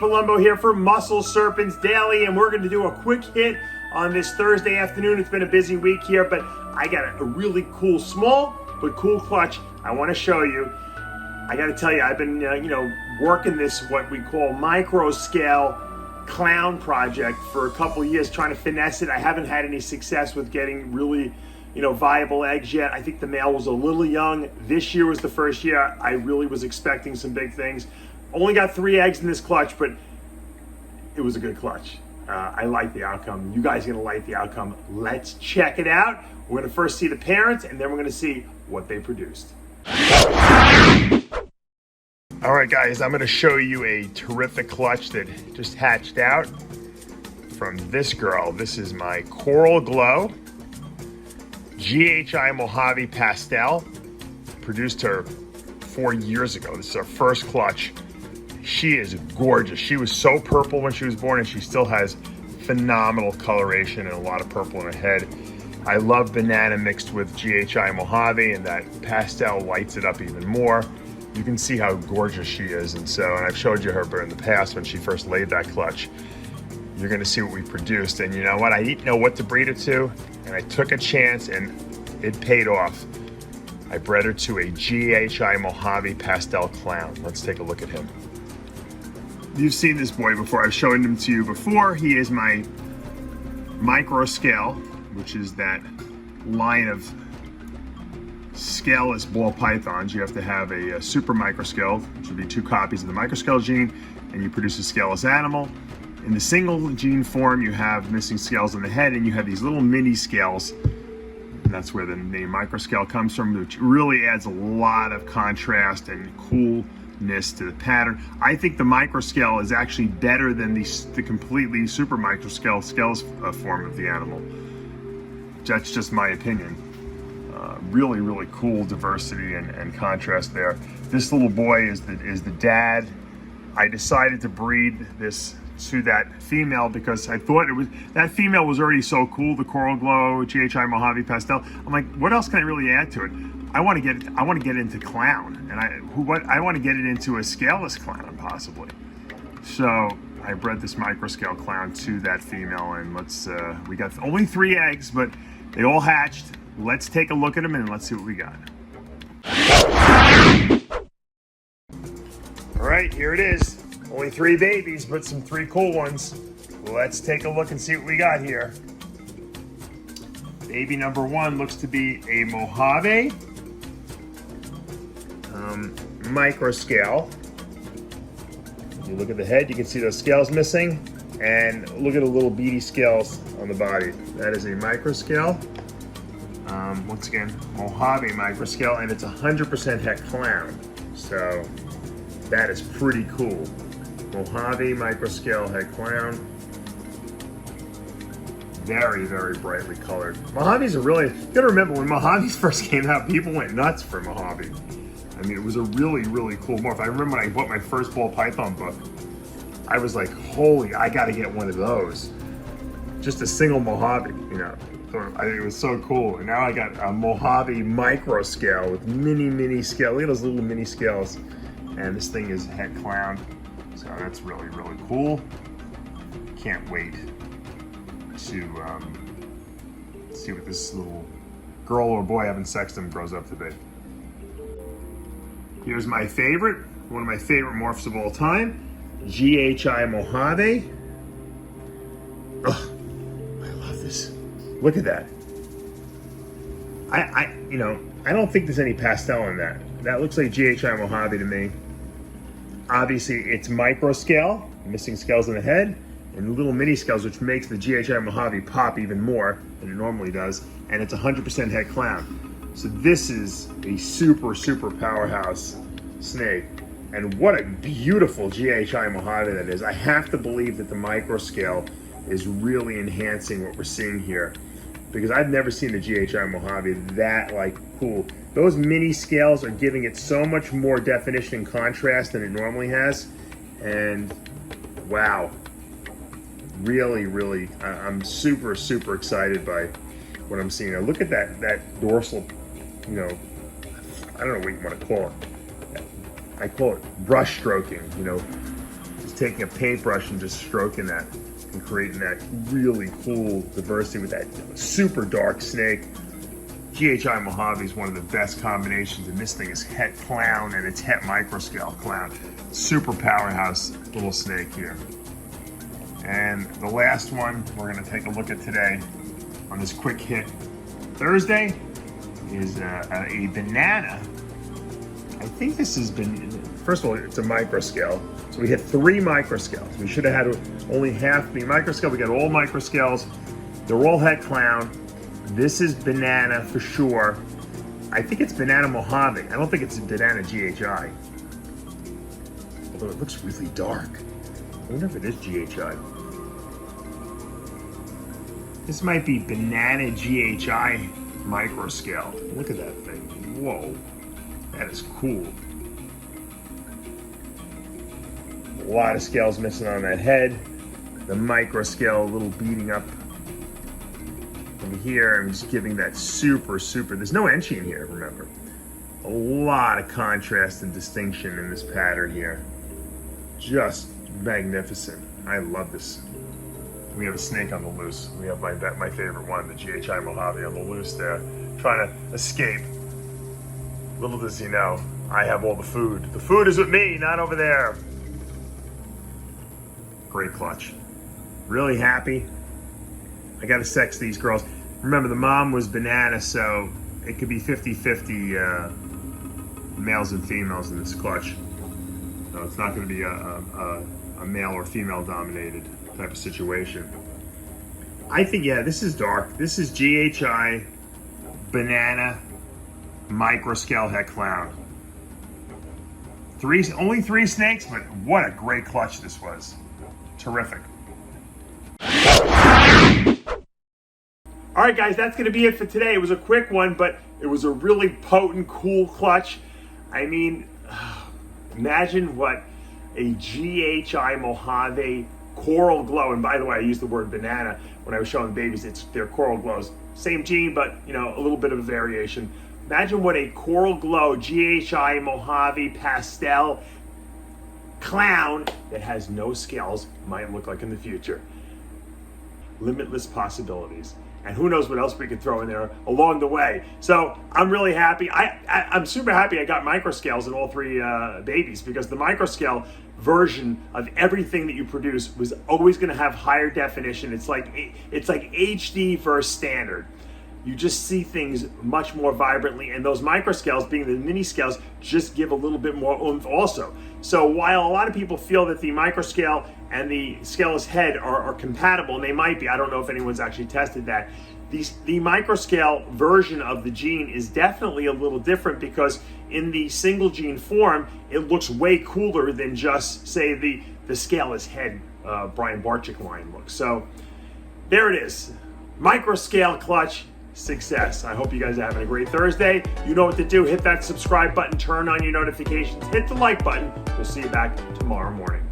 Palumbo here for Muscle Serpents Daily, and we're going to do a quick hit on this Thursday afternoon. It's been a busy week here, but I got a really cool, small but cool clutch I want to show you. I got to tell you, I've been working this what we call Microscale Clown project for a couple years, trying to finesse it. I haven't had any success with getting really viable eggs yet. I think the male was a little young. This year was the first year I really was expecting some big things. Only got 3 eggs in this clutch, but it was a good clutch. I like the outcome. You guys are gonna like the outcome. Let's check it out. We're gonna first see the parents, and then we're gonna see what they produced. All right, guys, I'm gonna show you a terrific clutch that just hatched out from this girl. This is my Coral Glow GHI Mojave Pastel. Produced her 4 years ago. This is our first clutch. She is gorgeous. She was so purple when she was born, and she still has phenomenal coloration and a lot of purple in her head. I love banana mixed with GHI Mojave, and that pastel lights it up even more. You can see how gorgeous she is, and I've showed you her in the past when she first laid that clutch. You're gonna see what we produced, and you know what? I didn't know what to breed her to, and I took a chance, and it paid off. I bred her to a GHI Mojave Pastel Clown. Let's take a look at him. You've seen this boy before. I've shown him to you before. He is my Microscale, which is that line of scaleless ball pythons. You have to have a super microscale, which would be 2 copies of the microscale gene, and you produce a scaleless animal. In the single gene form, you have missing scales on the head, and you have these little mini scales. And that's where the name Microscale comes from, which really adds a lot of contrast and coolness to the pattern. I think the Microscale is actually better than the completely super microscale scales form of the animal. That's just my opinion. Really, really cool diversity and contrast there. This little boy is the dad. I decided to breed this to that female because I thought that female was already so cool, the Coral Glow GHI Mojave Pastel. I'm like, what else can I really add to it? I want to get into clown, and I want to get it into a scaleless clown possibly. So I bred this Microscale Clown to that female, and we got only 3 eggs, but they all hatched. Let's take a look at them and let's see what we got. All right, here it is. Only 3 babies, but some 3 cool ones. Let's take a look and see what we got here. Baby number 1 looks to be a Mojave Microscale. You look at the head, you can see those scales missing, and look at the little beady scales on the body. That is a Microscale. Once again, Mojave Microscale, and it's 100% het clown. So that is pretty cool. Mojave Microscale het clown. Very, very brightly colored. Mojaves are really, you gotta remember when Mojaves first came out, people went nuts for Mojave. I mean, it was a really, really cool morph. I remember when I bought my first ball python book, I was like, holy, I gotta get one of those. Just a single Mojave, it was so cool. And now I got a Mojave Microscale with mini scale. Look at those little mini scales. And this thing is het clown. So that's really, really cool. Can't wait to see what this little girl or boy having sex with him grows up to be. Here's my favorite, one of my favorite morphs of all time, GHI Mojave. Oh, I love this. Look at that. I don't think there's any pastel in that. That looks like GHI Mojave to me. Obviously, it's Microscale, missing scales in the head, and little mini scales, which makes the GHI Mojave pop even more than it normally does, and it's 100% het clown. So this is a super, super powerhouse snake, and what a beautiful GHI Mojave that is. I have to believe that the Microscale is really enhancing what we're seeing here, because I've never seen the GHI Mojave that cool. Those mini scales are giving it so much more definition and contrast than it normally has, and wow, really, really, I'm super, super excited by what I'm seeing. Now look at that dorsal, I don't know what you want to call it. I call it brush stroking, taking a paintbrush and just stroking that and creating that really cool diversity with that super dark snake. GHI Mojave is one of the best combinations, and this thing is Het Clown, and it's Het Microscale Clown. Super powerhouse little snake here. And the last one we're gonna take a look at today on this quick hit Thursday is a banana. I think this has been, first of all, it's a microscale. So we hit 3 microscales. We should have had only half the microscale. We got all microscales. They're all Het Clown. This is banana for sure. I think it's banana Mojave. I don't think it's banana GHI. Although it looks really dark. I wonder if it is GHI. This might be banana GHI microscale. Look at that thing. Whoa. That is cool. A lot of scales missing on that head. The microscale a little beating up from here. I'm just giving that super, there's no etching in here, remember. A lot of contrast and distinction in this pattern here. Just magnificent. I love this. We have a snake on the loose. We have my favorite one, the GHI Mojave on the loose there, trying to escape. Little does he know, I have all the food. The food is with me, not over there. Great clutch. Really happy. I gotta sex these girls. Remember, the mom was banana, so it could be 50-50 males and females in this clutch. So it's not gonna be a male or female dominated type of situation. I think, yeah, this is dark. This is GHI banana microscale Het Clown. Only 3 snakes, but what a great clutch this was. Terrific. All right, guys, that's going to be it for today. It was a quick one, but it was a really potent, cool clutch. I mean, imagine what a GHI Mojave coral glow, and by the way, I used the word banana when I was showing the babies. They're coral glows. Same gene, but you know, a little bit of a variation. Imagine what a coral glow GHI Mojave Pastel Clown that has no scales might look like in the future. Limitless possibilities. And who knows what else we could throw in there along the way. So I'm really happy. I'm super happy I got microscales in all 3 babies, because the microscale version of everything that you produce was always going to have higher definition. It's like HD versus standard. You just see things much more vibrantly, and those microscales, being the mini scales, just give a little bit more oomph also. So while a lot of people feel that the microscale and the scaleless head are compatible, and they might be, I don't know if anyone's actually tested that, the microscale version of the gene is definitely a little different, because in the single gene form, it looks way cooler than just, say, the scaleless head Brian Barczyk line looks. So there it is. Microscale clutch. Success. I hope you guys are having a great Thursday. You know what to do. Hit that subscribe button, turn on your notifications, hit the like button. We'll see you back tomorrow morning.